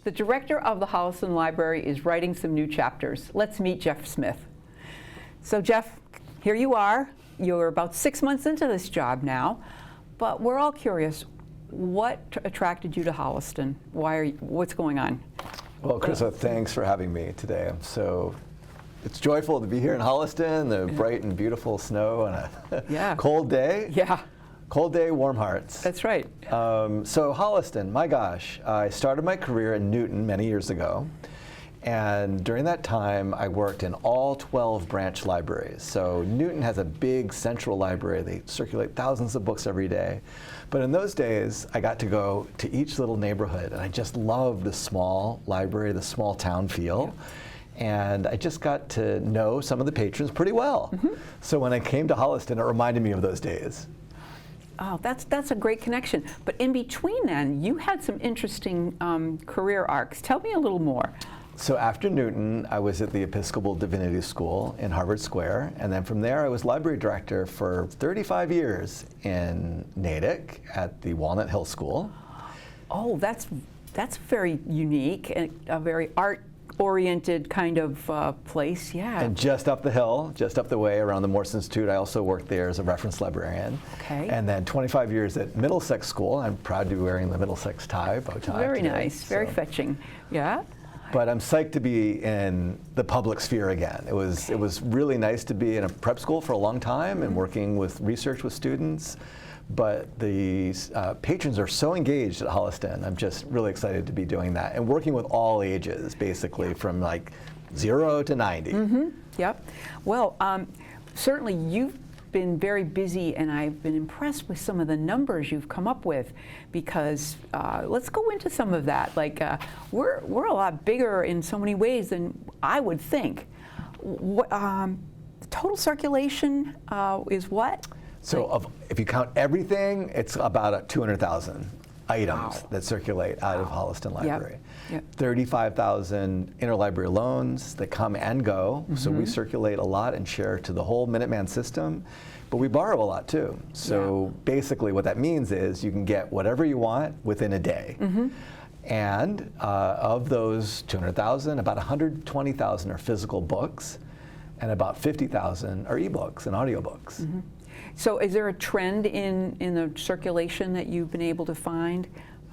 The director of the Holliston Library is writing some new chapters. Let's meet Jeff Smith. So Jeff, here you are. You're about 6 months into this job now, but we're all curious. What attracted you to Holliston? What's going on? Well, Chryso, thanks for having me today. It's joyful to be here in Holliston, the bright and beautiful snow on a cold day. Yeah. Cold day, warm hearts. That's right. So Holliston, my gosh, I started my career in Newton many years ago. And during that time, I worked in all 12 branch libraries. So Newton has a big central library. They circulate thousands of books every day. But in those days, I got to go to each little neighborhood, and I just loved the small library, the small town feel. And I just got to know some of the patrons pretty well. So when I came to Holliston, it reminded me of those days. Oh, that's a great connection. But in between then, you had some interesting career arcs. Tell me a little more. So after Newton, I was at the Episcopal Divinity School in Harvard Square, and then from there I was library director for 35 years in Natick at the Walnut Hill School. Oh, that's very unique and a very art-oriented kind of place, yeah. And just up the hill, just up the way around the Morse Institute, I also worked there as a reference librarian. Okay. And then 25 years at Middlesex School. I'm proud to be wearing the Middlesex bow tie. Very today, nice, very fetching, yeah. But I'm psyched to be in the public sphere again. It was really nice to be in a prep school for a long time and working with research with students. But the patrons are so engaged at Holliston. I'm just really excited to be doing that and working with all ages, basically from like 0 to 90. Yep. Well, certainly you've been very busy, and I've been impressed with some of the numbers you've come up with, because let's go into some of that. Like we're a lot bigger in so many ways than I would think. Total circulation is what? So if you count everything, it's about 200,000 items that circulate out of Holliston Library. Yep. 35,000 interlibrary loans that come and go. So we circulate a lot and share to the whole Minuteman system, but we borrow a lot too. So basically what that means is you can get whatever you want within a day. And of those 200,000, about 120,000 are physical books, and about 50,000 are ebooks and audiobooks. So is there a trend in the circulation that you've been able to find?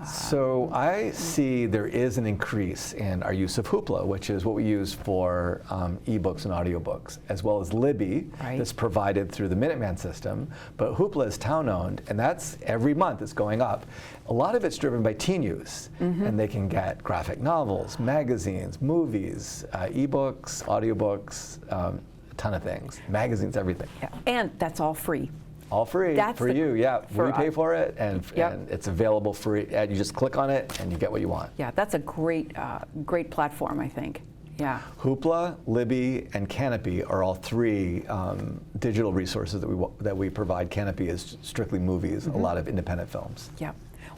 So I see there is an increase in our use of Hoopla, which is what we use for ebooks and audiobooks, as well as Libby, that's provided through the Minuteman system. But Hoopla is town-owned, and that's every month it's going up. A lot of it's driven by teen use, and they can get graphic novels, magazines, movies, ebooks, audiobooks, a ton of things, magazines, everything. Yeah. And that's all free. All free for you, yeah. We pay for it, and it's available free. And you just click on it, and you get what you want. Yeah, that's a great platform, I think. Yeah. Hoopla, Libby, and Canopy are all three digital resources that we provide. Canopy is strictly movies, a lot of independent films. Yeah.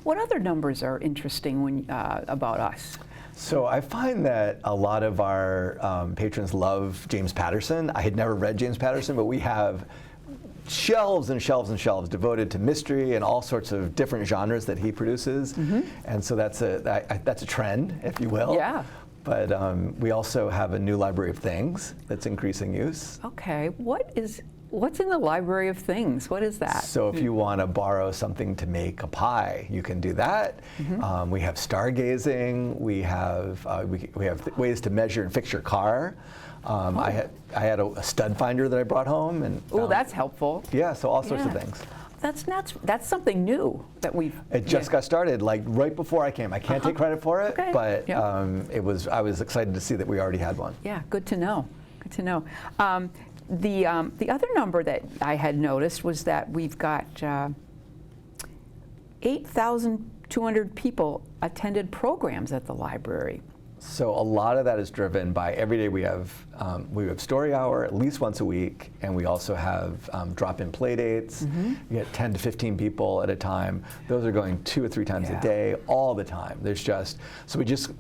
What other numbers are interesting about us? So I find that a lot of our patrons love James Patterson. I had never read James Patterson, but we have shelves and shelves and shelves devoted to mystery and all sorts of different genres that he produces. And so that's a trend, if you will. Yeah. But we also have a new library of things that's increasing use. Okay, what's in the library of things? What is that? So if you want to borrow something to make a pie, you can do that. We have stargazing. We have ways to measure and fix your car. I had a stud finder that I brought home, and that's helpful. Yeah, so all sorts of things. That's something new that we've. It just got started like right before I came. I can't take credit for it, but I was excited to see that we already had one. Yeah, good to know. Good to know. The other number that I had noticed was that we've got 8,200 people attended programs at the library. So a lot of that is driven by every day we have story hour at least once a week, and we also have drop-in play dates. We get 10 to 15 people at a time. Those are going 2 or 3 times a day, all the time. There's just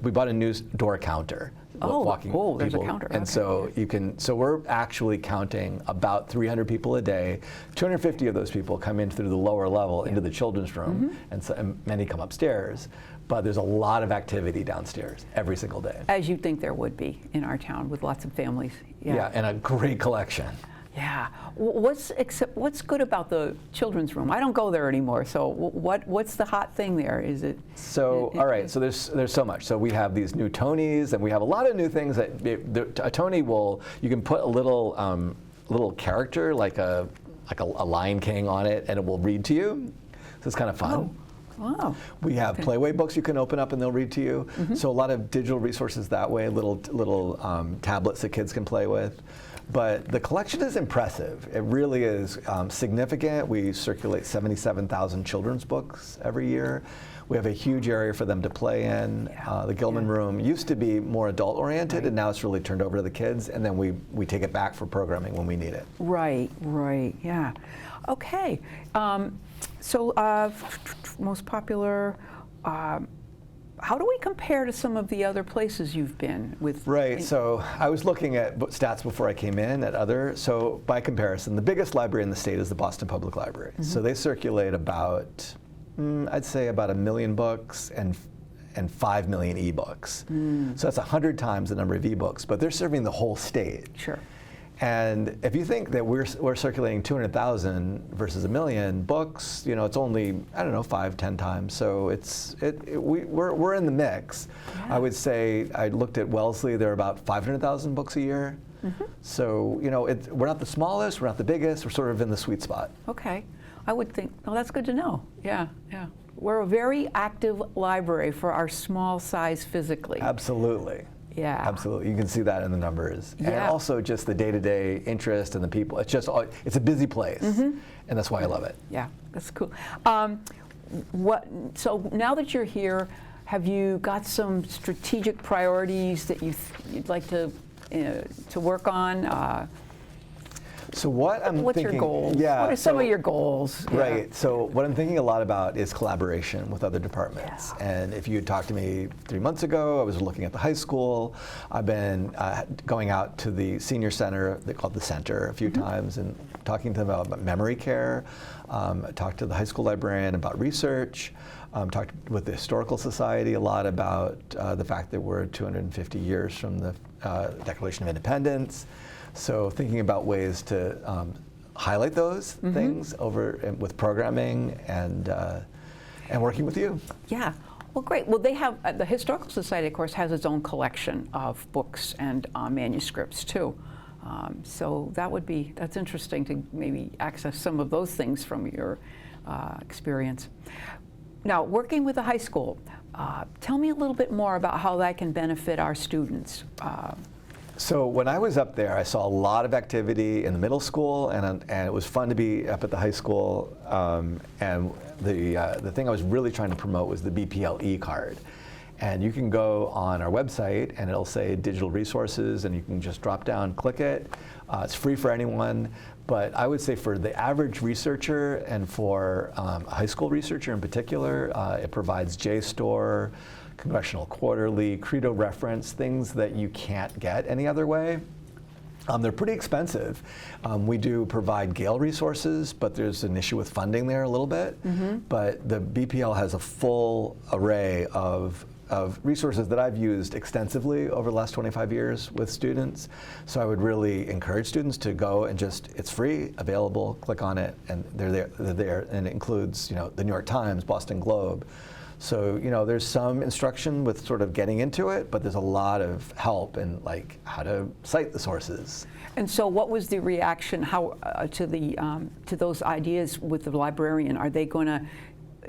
we bought a new door counter. walking people. There's a counter. And Okay. so so we're actually counting about 300 people a day. 250 of those people come in through the lower level into the children's room, and many come upstairs. But there's a lot of activity downstairs every single day. As you'd think there would be in our town with lots of families. Yeah, and a great collection. Yeah. What's good about the children's room? I don't go there anymore. So what's the hot thing there? Is it? So all right. So there's so much. So we have these new Tonys, and we have a lot of new things that a Tony you can put a little character like a Lion King on it, and it will read to you. So it's kind of fun. Oh. Wow. We have Playway books you can open up and they'll read to you. So a lot of digital resources that way, little tablets that kids can play with. But the collection is impressive. It really is significant. We circulate 77,000 children's books every year. We have a huge area for them to play in. The Gilman Room used to be more adult-oriented, and now it's really turned over to the kids, and then we take it back for programming when we need it. Right, yeah. Okay. So most popular, how do we compare to some of the other places you've been with? Right, so I was looking at stats before I came in at so by comparison, the biggest library in the state is the Boston Public Library. So they circulate about, I'd say about 1 million books and 5 million ebooks. So that's 100 times the number of ebooks, but they're serving the whole state. Sure. And if you think that we're circulating 200,000 versus 1 million books, it's only, I don't know, 5-10 times. So we're in the mix. Yeah. I would say I looked at Wellesley. They're about 500,000 books a year. So we're not the smallest, we're not the biggest. We're sort of in the sweet spot. Okay, I would think. Oh, that's good to know. Yeah. We're a very active library for our small size physically. Absolutely. Yeah. Absolutely. You can see that in the numbers. And also just the day-to-day interest and the people. It's a busy place. And that's why I love it. Yeah, that's cool. So now that you're here, have you got some strategic priorities that you'd like to work on? So what's your goals? Yeah, what are some of your goals? Right. Yeah. So what I'm thinking a lot about is collaboration with other departments. Yeah. And if you had talked to me 3 months ago, I was looking at the high school. I've been going out to the senior center, they call it the center, a few times, and talking to them about memory care. Talked to the high school librarian about research. Talked with the Historical Society a lot about the fact that we're 250 years from the Declaration of Independence. So thinking about ways to highlight those things with programming and working with you. Yeah. Well, great. Well, they have the Historical Society, of course, has its own collection of books and manuscripts too. So that's interesting to maybe access some of those things from your experience. Now, working with the high school, tell me a little bit more about how that can benefit our students. So when I was up there, I saw a lot of activity in the middle school, and it was fun to be up at the high school. And the thing I was really trying to promote was the BPLE card. And you can go on our website, and it'll say digital resources, and you can just drop down, click it. It's free for anyone. But I would say for the average researcher and for a high school researcher in particular, it provides JSTOR, Congressional Quarterly, Credo Reference, things that you can't get any other way. They're pretty expensive. We do provide Gale resources, but there's an issue with funding there a little bit. But the BPL has a full array of resources that I've used extensively over the last 25 years with students. So I would really encourage students to go and it's free, available, click on it, and they're there. And it includes, the New York Times, Boston Globe. So, there's some instruction with sort of getting into it, but there's a lot of help in how to cite the sources. And so what was the reaction to those ideas with the librarian? Are they going to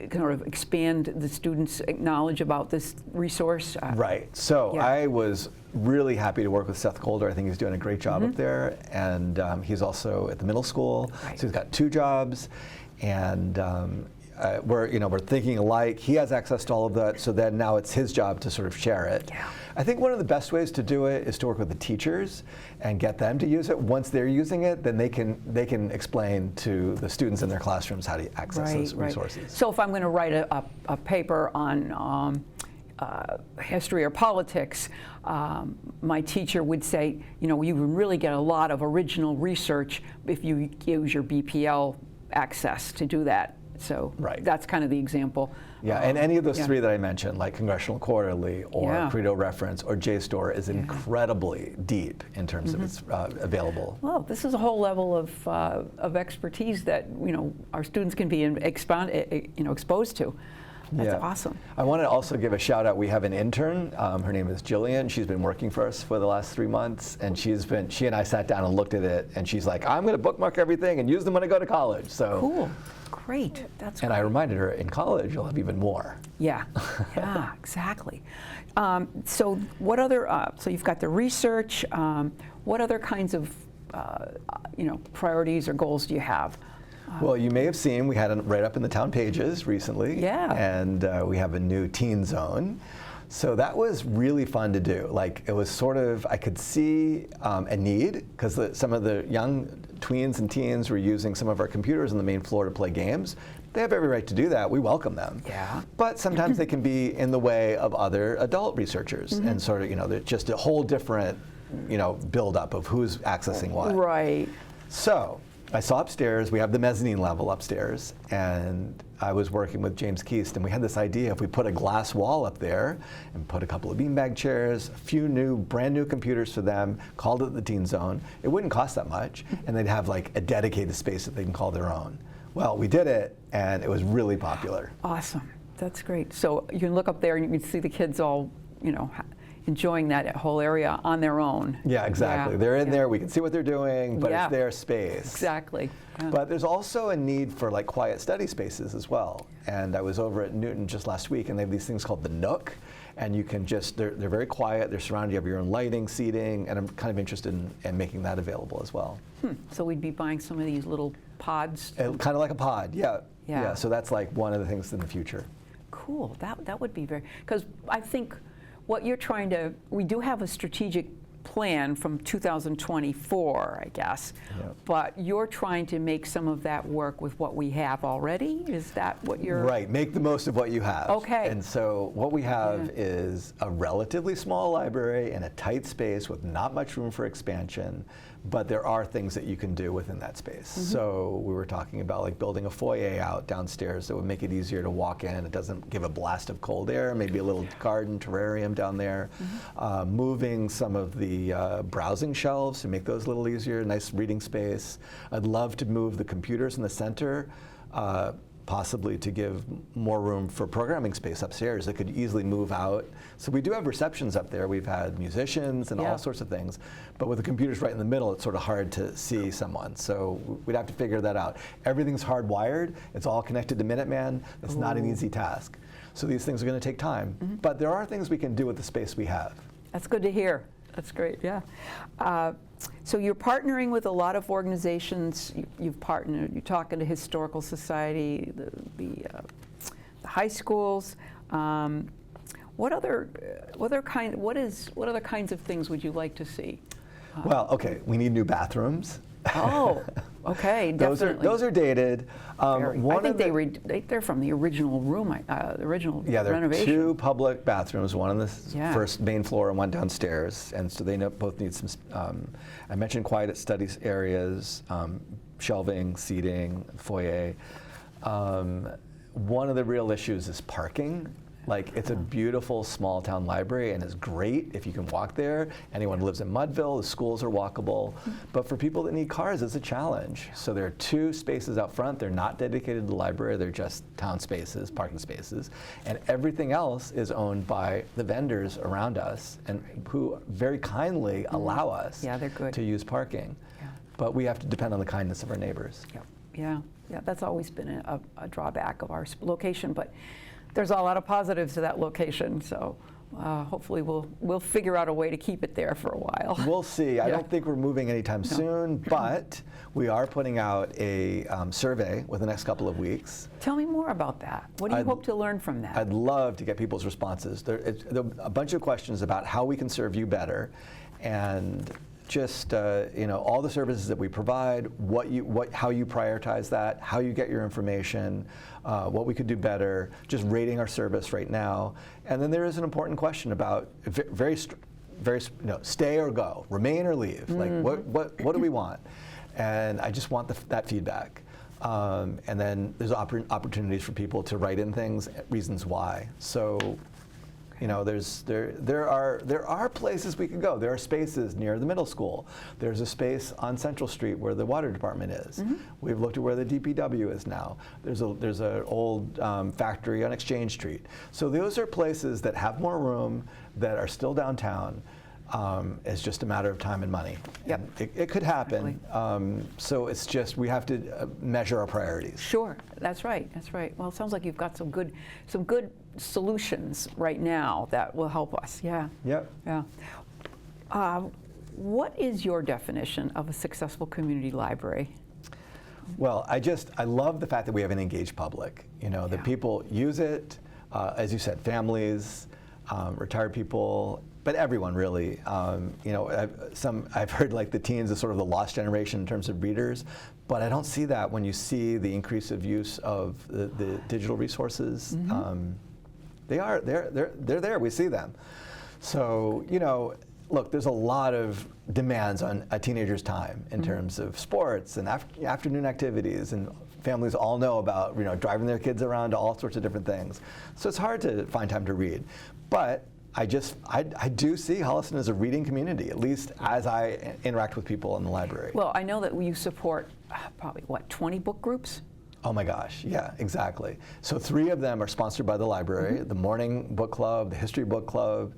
kind of expand the students' knowledge about this resource? Right. So I was really happy to work with Seth Golder. I think he's doing a great job up there. And he's also at the middle school. Right. So he's got 2 jobs. And we're thinking alike. He has access to all of that, so then now it's his job to sort of share it. Yeah. I think one of the best ways to do it is to work with the teachers and get them to use it. Once they're using it, then they can explain to the students in their classrooms how to access those resources. So if I'm going to write a paper on history or politics, my teacher would say, you know, you would really get a lot of original research if you use your BPL access to do that. So Right. that's kind of the example. Yeah, and any of those yeah. three that I mentioned, like Congressional Quarterly or Yeah. Credo Reference or JSTOR, is incredibly deep in terms of its available. Well, this is a whole level of expertise that, you know, our students can be exposed to. That's awesome. I want to also give a shout out. We have an intern. Her name is Jillian. She's been working for us for the last 3 months, and she and I sat down and looked at it, and she's like, I'm going to bookmark everything and use them when I go to college. So Cool. Great. That's And great. I reminded her, in college, you'll have even more. Yeah, yeah, exactly. So what other, so you've got the research, what other kinds of, you know, priorities or goals do you have? Well, you may have seen, we had it right up in the town pages recently. Yeah. And we have a new teen zone. So that was really fun to do. Like, it was sort of, I could see a need, because some of the young tweens and teens were using some of our computers on the main floor to play games. They have every right to do that. We welcome them. Yeah. But sometimes they can be in the way of other adult researchers, and sort of, you know, they're just a whole different, you know, buildup of who's accessing what. Right. So I saw upstairs, we have the mezzanine level upstairs, and I was working with James Keast, and we had this idea if we put a glass wall up there and put a couple of beanbag chairs, a few brand new computers for them, called it the Teen Zone, it wouldn't cost that much, and they'd have like a dedicated space that they can call their own. Well, we did it, and it was really popular. Awesome. That's great. So you can look up there and you can see the kids all, you know, enjoying that whole area on their own. Yeah, exactly. Yeah, They're in yeah. there, we can see what they're doing, but Yeah. it's their space. Exactly. Yeah. But there's also a need for like quiet study spaces as well. And I was over at Newton just last week, and they have these things called the Nook, and you can just, they're very quiet, they're surrounded, you have your own lighting, seating, and I'm kind of interested in making that available as well. So we'd be buying some of these little pods. Kind of like a pod, yeah. Yeah. So that's like one of the things in the future. Cool. That would be very, because I think what you're trying to, we do have a strategic plan from 2024, I guess, Yep. but you're trying to make some of that work with what we have already? Is that what you're? Right, make the most of what you have. Okay. And so what we have is a relatively small library in a tight space with not much room for expansion, but there are things that you can do within that space. So we were talking about like building a foyer out downstairs that would make it easier to walk in. It doesn't give a blast of cold air, maybe a little garden terrarium down there. Moving some of the browsing shelves to make those a little easier, nice reading space. I'd love to move the computers in the center, possibly to give more room for programming space upstairs that could easily move out. So we do have receptions up there. We've had musicians and Yeah. all sorts of things, but with the computers right in the middle, it's sort of hard to see someone. So we'd have to figure that out. Everything's hardwired. It's all connected to Minuteman. It's not an easy task. So these things are going to take time, but there are things we can do with the space we have. That's good to hear. That's great, yeah. So you're partnering with a lot of organizations. You've partnered, you're talking to Historical Society, the high schools. What other kinds of things would you like to see? Well, okay, we need new bathrooms. Oh, okay, definitely. Those are dated. Very. I think they're from the original room, the original Yeah, there are renovation. 2 public bathrooms, one on the Yeah. first main floor and one downstairs, and so they both need some, I mentioned quiet studies areas, shelving, seating, foyer. One of the real issues is parking. Like, it's a beautiful small town library and it's great if you can walk there. Anyone who lives in Mudville, the schools are walkable. But for people that need cars, it's a challenge. So there are 2 spaces out front. They're not dedicated to the library. They're just town spaces, parking spaces. And everything else is owned by the vendors around us, and who very kindly allow us Yeah, they're good. to use parking. Yeah. But we have to depend on the kindness of our neighbors. Yeah, that's always been a drawback of our location, but there's a lot of positives to that location, so hopefully we'll figure out a way to keep it there for a while. We'll see. I Yeah. don't think we're moving anytime soon, but we are putting out a survey within the next couple of weeks. Tell me more about that. What do you hope to learn from that? I'd love to get people's responses. There are a bunch of questions about how we can serve you better, and just all the services that we provide, how you prioritize that, how you get your information, what we could do better, just rating our service right now. And then there is an important question about very stay or go, remain or leave. Like what do we want? And I just want that feedback. And then there's opportunities for people to write in things, reasons why. So, there are places we could go. There are spaces near the middle school. There's a space on Central Street where the water department is. We've looked at where the DPW is now. There's an old factory on Exchange Street. So those are places that have more room, that are still downtown. It's just a matter of time and money. Yep. And it could happen. So it's just we have to measure our priorities. Sure, that's right. That's right. Well, it sounds like you've got some good solutions right now that will help us. Yeah. Yep. Yeah. What is your definition of a successful community library? Well, I love the fact that we have an engaged public. That people use it, as you said, families, retired people. But everyone really, I've heard like the teens is sort of the lost generation in terms of readers, but I don't see that when you see the increase of use of the digital resources. They're there. We see them. So look, there's a lot of demands on a teenager's time in terms of sports and afternoon activities, and families all know about driving their kids around to all sorts of different things. So it's hard to find time to read, but I do see Holliston as a reading community, at least as I interact with people in the library. Well, I know that you support probably, 20 book groups? Oh my gosh, yeah, exactly. So 3 of them are sponsored by the library, the Morning Book Club, the History Book Club,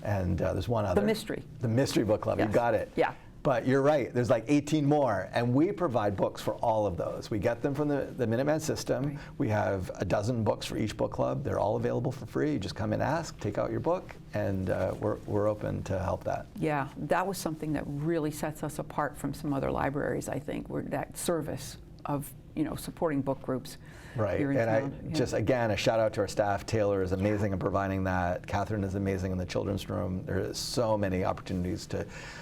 and there's one other. The Mystery. The Mystery Book Club, Yes. You got it. Yeah. But you're right, there's like 18 more, and we provide books for all of those. We get them from the Minuteman system. Right. We have a dozen books for each book club. They're all available for free. You just come and ask, take out your book, and we're open to help that. Yeah, that was something that really sets us apart from some other libraries, I think, that service of supporting book groups. Right, here in and town. just again, a shout out to our staff. Taylor is amazing in providing that. Catherine is amazing in the children's room. There are so many opportunities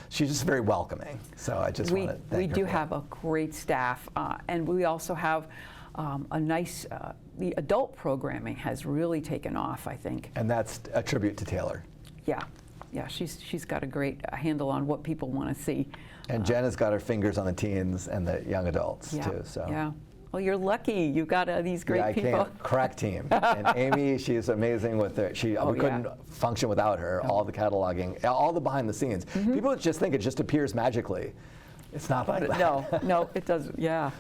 she's just very welcoming. So I just want to thank her. We do for have that. a great staff, and we also have a nice, the adult programming has really taken off, I think. And that's a tribute to Taylor. Yeah, she's got a great handle on what people want to see. And Jen has got her fingers on the teens and the young adults too. So. Yeah. Well, you're lucky. You've got these great people. Crack team. And Amy, she's amazing with her. We couldn't function without her. All the cataloging, all the behind the scenes. People just think it just appears magically. It's not like that. No, it doesn't. Yeah.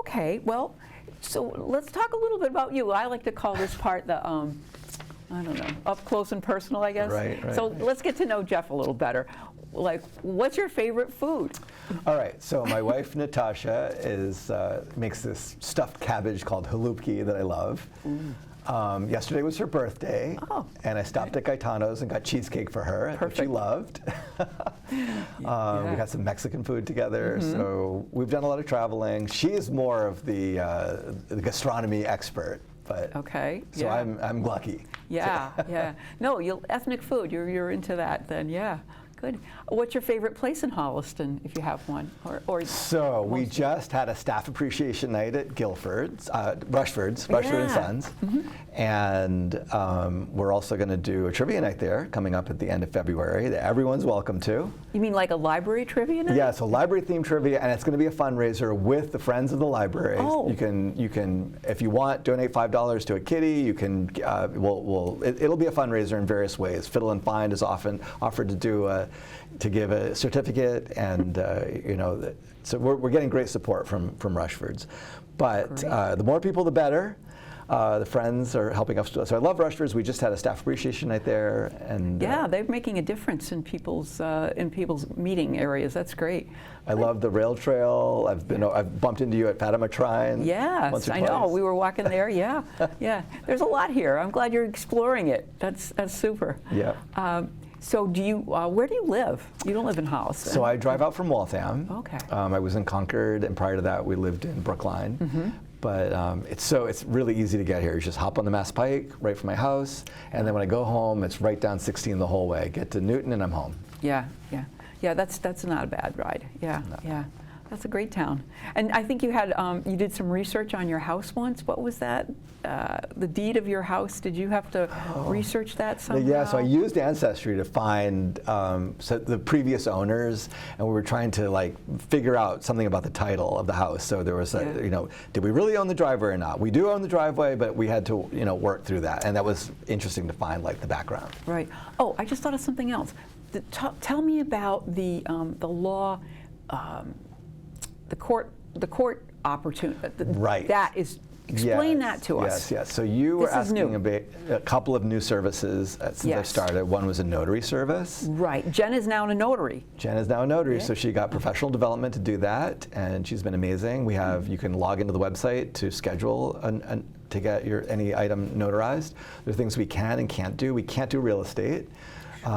Okay. Well, so let's talk a little bit about you. I like to call this part the I don't know, up close and personal, I guess. Right. So let's get to know Jeff a little better. Like, what's your favorite food? All right, so my wife Natasha makes this stuffed cabbage called halupki that I love. Yesterday was her birthday, and I stopped at Gaetano's and got cheesecake for her, which she loved. We got some Mexican food together, so we've done a lot of traveling. She is more of the gastronomy expert. But so I'm lucky. Yeah. No, ethnic food. You're into that then. Yeah. Good. What's your favorite place in Holliston, if you have one? So we just had a staff appreciation night at Guilford's, Rushford and Sons, and we're also going to do a trivia night there coming up at the end of February that everyone's welcome to. You mean like a library trivia night? Yeah, so library themed trivia, and it's going to be a fundraiser with the Friends of the Library. Oh. You can, if you want, donate $5 to a kitty. You can, it'll be a fundraiser in various ways. Fiddle and Find is often offered to give a certificate, and so we're getting great support from Rushford's. But the more people, the better. The Friends are helping us. So I love Rushford's. We just had a staff appreciation night there, and they're making a difference in people's meeting areas. That's great. I love the rail trail. I've bumped into you at Fatima Shrine. Yes, I know. We were walking there. Yeah. There's a lot here. I'm glad you're exploring it. That's super. Yeah. So where do you live? You don't live in Holliston. So I drive out from Waltham. Okay. I was in Concord, and prior to that, we lived in Brookline. But it's really easy to get here. You just hop on the Mass Pike right from my house, and then when I go home, it's right down 16 the whole way. Get to Newton, and I'm home. Yeah. Yeah, that's not a bad ride. Yeah, No. yeah. That's a great town. And I think you had, you did some research on your house once. What was that? The deed of your house, did you have to research that somehow? Yeah, so I used Ancestry to find so the previous owners, and we were trying to like figure out something about the title of the house. So there was, Yeah. you know, did we really own the driveway or not? We do own the driveway, but we had to, you know, work through that, and that was interesting to find like the background. Right. Oh, I just thought of something else. Tell me about the law, the court opportunity. Right. That is. Explain Yes, that to us. Yes. So you were This is asking new. about a couple of new services since I Yes. started. One was a notary service. Right. Jen is now a notary. Jen is now a notary, Yeah. so she got professional development to do that, and she's been amazing. We have, you can log into the website to schedule to get any item notarized. There are things we can and can't do. We can't do real estate.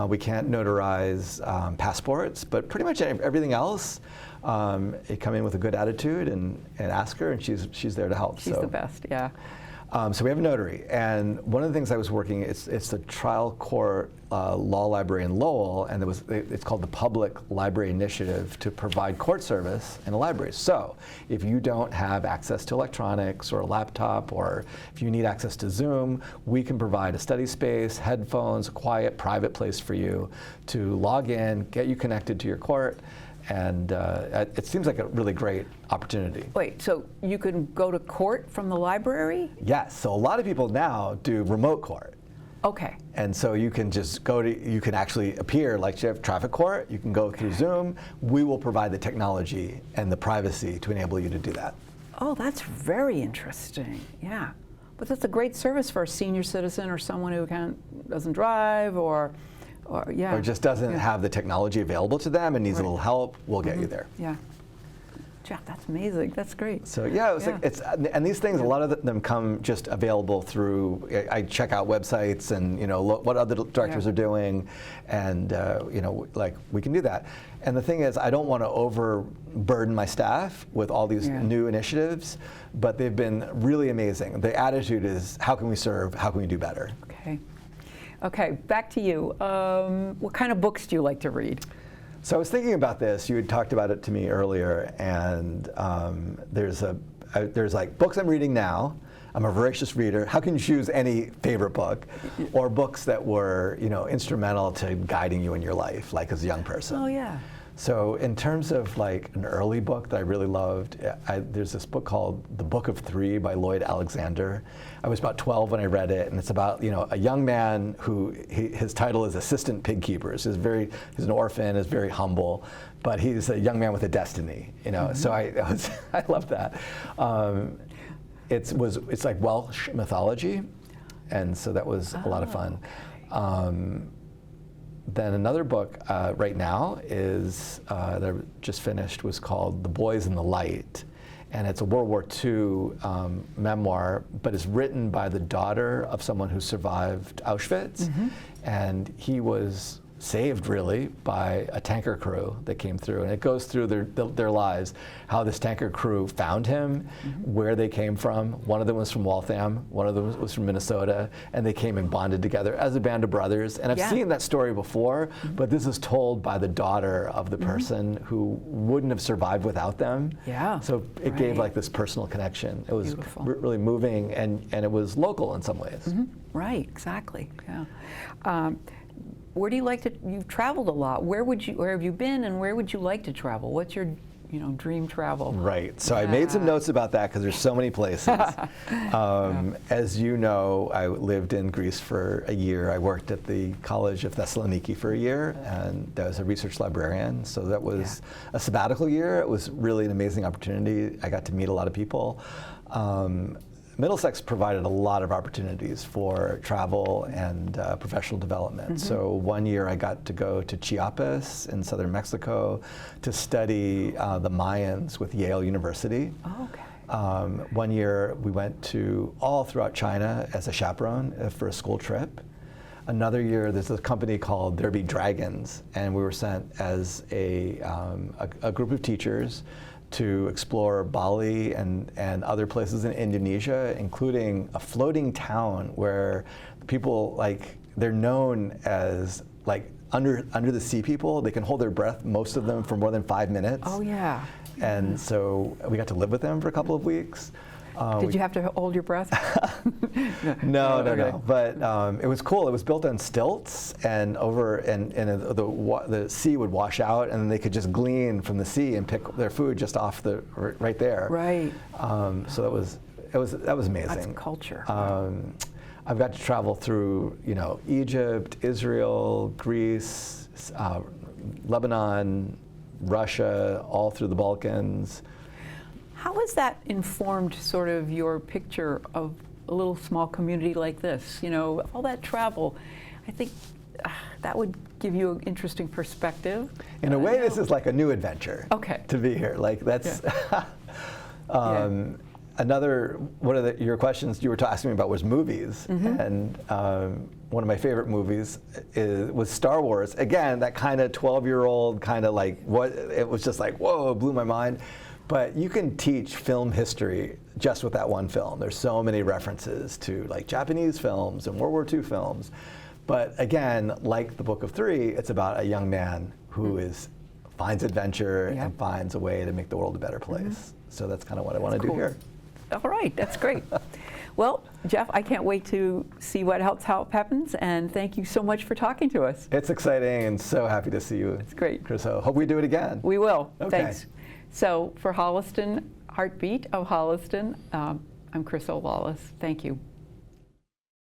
We can't notarize passports, but pretty much everything else, you come in with a good attitude and ask her, and she's there to help. She's the best, yeah. So we have a notary, and one of the things I was working, it's the trial court law library in Lowell, and it's called the Public Library Initiative to provide court service in a library. So if you don't have access to electronics or a laptop, or if you need access to Zoom, we can provide a study space, headphones, a quiet, private place for you to log in, get you connected to your court, and it seems like a really great opportunity. Wait, so you can go to court from the library? Yes, so a lot of people now do remote court. Okay. And so you can just you can actually appear like you have traffic court, you can go through Zoom. We will provide the technology and the privacy to enable you to do that. Oh, that's very interesting, yeah. But that's a great service for a senior citizen or someone who doesn't drive or yeah. Or just doesn't have the technology available to them and needs a little help, we'll get you there. Yeah. Jeff, that's amazing. That's great. So yeah, and these things, a lot of them come just available through. I check out websites and what other directors are doing, and like we can do that. And the thing is, I don't want to overburden my staff with all these new initiatives, but they've been really amazing. The attitude is, how can we serve? How can we do better? Okay. Okay, back to you. What kind of books do you like to read? So I was thinking about this. You had talked about it to me earlier, and there's like books I'm reading now. I'm a voracious reader. How can you choose any favorite book, or books that were instrumental to guiding you in your life, like as a young person? Oh yeah. So in terms of like an early book that I really loved, there's this book called The Book of Three by Lloyd Alexander. I was about 12 when I read it, and it's about a young man who his title is Assistant Pig Keepers. He's an orphan, is very humble, but he's a young man with a destiny. So I love that. It's like Welsh mythology, and so that was a lot of fun. Then another book right now is that I just finished was called The Boys in the Light, and it's a World War II memoir, but it's written by the daughter of someone who survived Auschwitz, and he was saved really by a tanker crew that came through, and it goes through their lives, how this tanker crew found him, where they came from. One of them was from Waltham, one of them was from Minnesota, and they came and bonded together as a band of brothers. And I've seen that story before, but this is told by the daughter of the person who wouldn't have survived without them. Yeah. So it gave like this personal connection. It was really moving, and it was local in some ways. Right, exactly, yeah. Where do you like to, you've traveled a lot. Where have you been, and where would you like to travel? What's your dream travel? Right, so I made some notes about that because there's so many places. As you know, I lived in Greece for a year. I worked at the College of Thessaloniki for a year, and I was a research librarian. So that was a sabbatical year. It was really an amazing opportunity. I got to meet a lot of people. Middlesex provided a lot of opportunities for travel and professional development. So one year I got to go to Chiapas in southern Mexico to study the Mayans with Yale University. Oh, okay. One year we went to all throughout China as a chaperone for a school trip. Another year there's a company called There Be Dragons, and we were sent as a group of teachers to explore Bali and other places in Indonesia, including a floating town where people they're known as under the sea people. They can hold their breath, most of them, for more than 5 minutes. Oh, yeah. And so we got to live with them for a couple of weeks. Did you have to hold your breath? No. But it was cool. It was built on stilts, and the sea would wash out, and then they could just glean from the sea and pick their food just off right there. Right. So that was amazing. That's culture. I've got to travel through, Egypt, Israel, Greece, Lebanon, Russia, all through the Balkans. How has that informed sort of your picture of a little small community like this? All that travel, I think that would give you an interesting perspective. In a way, this is like a new adventure. Okay. To be here, like that's. Yeah. Another one of your questions you were asking me about was movies, and one of my favorite movies was Star Wars. Again, that kind of 12-year-old kind of like it was just like whoa, it blew my mind. But you can teach film history just with that one film. There's so many references to like Japanese films and World War II films. But again, like the Book of Three, it's about a young man who finds adventure and finds a way to make the world a better place. So that's kind of what I want to do here. All right, that's great. Well, Jeff, I can't wait to see how it happens, and thank you so much for talking to us. It's exciting, and so happy to see you. It's great. Chryso. Hope we do it again. We will. Okay. Thanks. So for Holliston, Heartbeat of Holliston, I'm Chryso Lawless. Thank you.